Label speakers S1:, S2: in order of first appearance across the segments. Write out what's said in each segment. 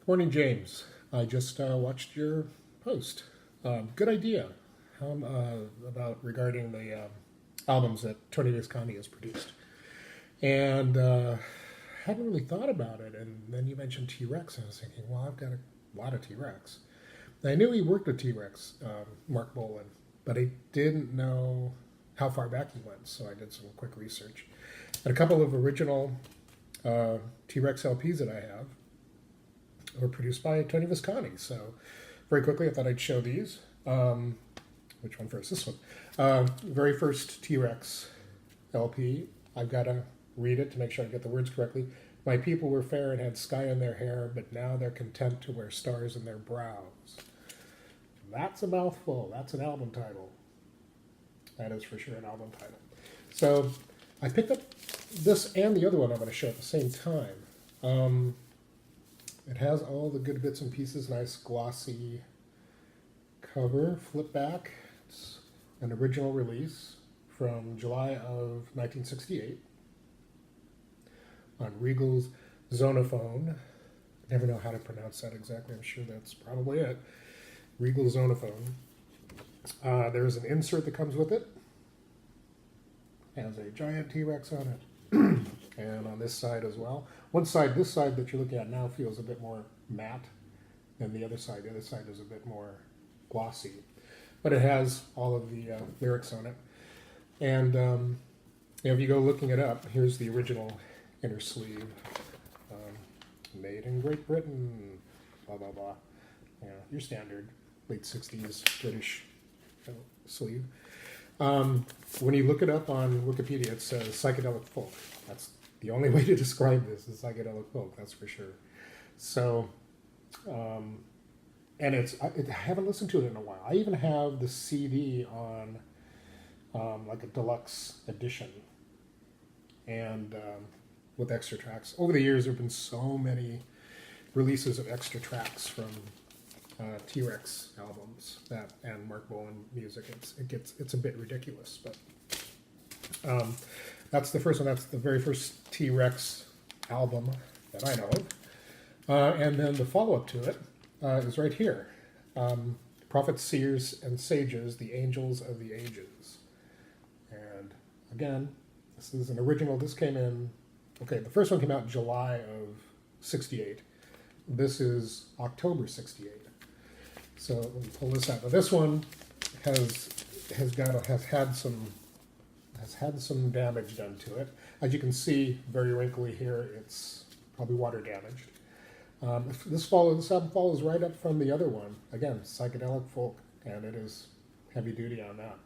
S1: Morning, James. I just watched your post. Good idea about regarding the albums that Tony Visconti has produced. And hadn't really thought about it. And then you mentioned T Rex, and I was thinking, well, I've got a lot of T Rex. I knew he worked with T Rex, Mark Bolan, but I didn't know how far back he went. So I did some quick research. And a couple of original T Rex LPs that I have were produced by Tony Visconti. So very quickly, I thought I'd show these. Which one first? This one. Very first T-Rex LP. I've got to read it to make sure I get the words correctly. My people were fair and had sky in their hair, but now they're content to wear stars in their brows. That's a mouthful. That's an album title. That is for sure an album title. So I picked up this and the other one I'm going to show at the same time. It has all the good bits and pieces, nice glossy cover, flip back. It's an original release from July of 1968 on Regal's Zonophone. I never know how to pronounce that exactly. I'm sure that's probably it. Regal Zonophone. There's an insert that comes with it. Has a giant T-Rex on it. And on this side as well. One side, this side that you're looking at now feels a bit more matte than the other side. The other side is a bit more glossy. But it has all of the lyrics on it. And if you go looking it up, here's the original inner sleeve. Made in Great Britain, blah, blah, blah. Your standard late 60s British sleeve. When you look it up on Wikipedia, it says psychedelic folk. That's the only way to describe this is psychedelic folk, that's for sure. So, and I haven't listened to it in a while. I even have the CD on like a deluxe edition and with extra tracks. Over the years, there have been so many releases of extra tracks from T-Rex albums and Mark Bolan music. It's a bit ridiculous, but that's the first one. That's the very first T-Rex album that I know of. And then the follow-up to it is right here. Prophets, Seers, and Sages, the Angels of the Ages. And again, this is an original. This came in, the first one came out in July of 68. This is October 68. So let me pull this out. Now this one has had some damage done to it. As you can see, very wrinkly here. It's probably water damaged. This album follows right up from the other one. Again, psychedelic folk, and it is heavy duty on that.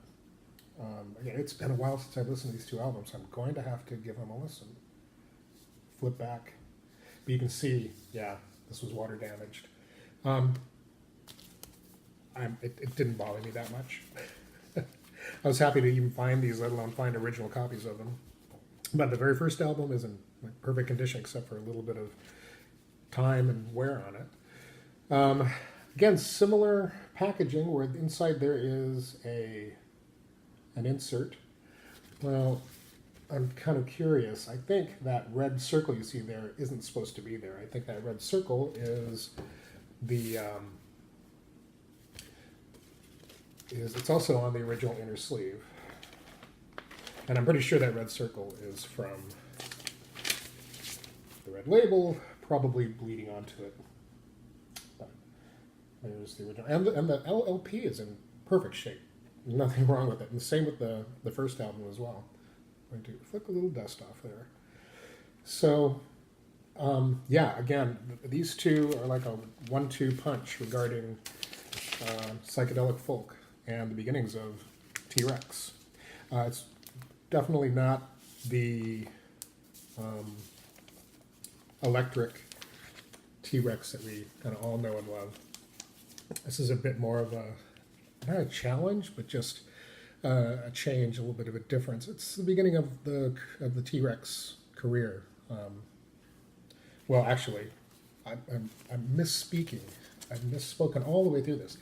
S1: Again, it's been a while since I've listened to these two albums. I'm going to have to give them a listen. Flip back, but you can see, yeah, this was water damaged. It didn't bother me that much. I was happy to even find these, let alone find original copies of them. But the very first album is in perfect condition, except for a little bit of time and wear on it. Again, similar packaging, where inside there is an insert. Well, I'm kind of curious. I think that red circle you see there isn't supposed to be there. I think that red circle is it's also on the original inner sleeve. And I'm pretty sure that red circle is from the red label, probably bleeding onto it. But there's the original. And the LLP is in perfect shape. Nothing wrong with it. And the same with the first album as well. I'm going to flick a little dust off there. So, again, these two are like a 1-2 punch regarding psychedelic folk and the beginnings of T-Rex. It's definitely not the electric T-Rex that we kind of all know and love. This is a bit more of not a challenge, but just a change, a little bit of a difference. It's the beginning of the T-Rex career. Well, actually, I'm misspeaking. I've misspoken all the way through this.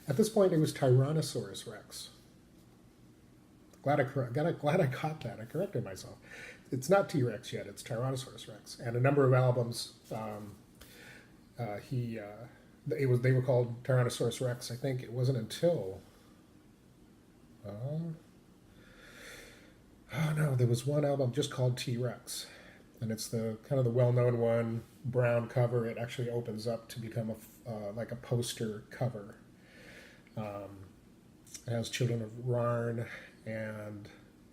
S1: At this point, it was Tyrannosaurus Rex. Glad I caught that. I corrected myself. It's not T-Rex yet. It's Tyrannosaurus Rex, and a number of albums They were called Tyrannosaurus Rex. I think it wasn't until oh no, there was one album just called T Rex, and it's the kind of the well-known one, brown cover. It actually opens up to become like a poster cover. It has Children of Rarn and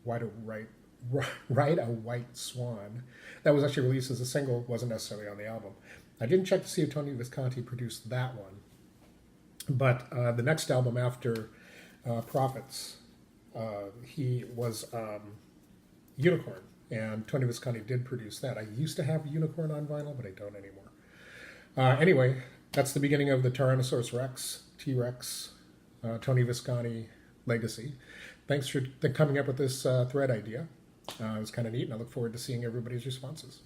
S1: Ride a White Swan. That was actually released as a single, wasn't necessarily on the album. I didn't check to see if Tony Visconti produced that one. But the next album after Prophets, he was Unicorn, and Tony Visconti did produce that. I used to have Unicorn on vinyl, but I don't anymore. Anyway, that's the beginning of the Tyrannosaurus Rex, T-Rex, Tony Visconti legacy. Thanks for coming up with this thread idea. It was kind of neat, and I look forward to seeing everybody's responses.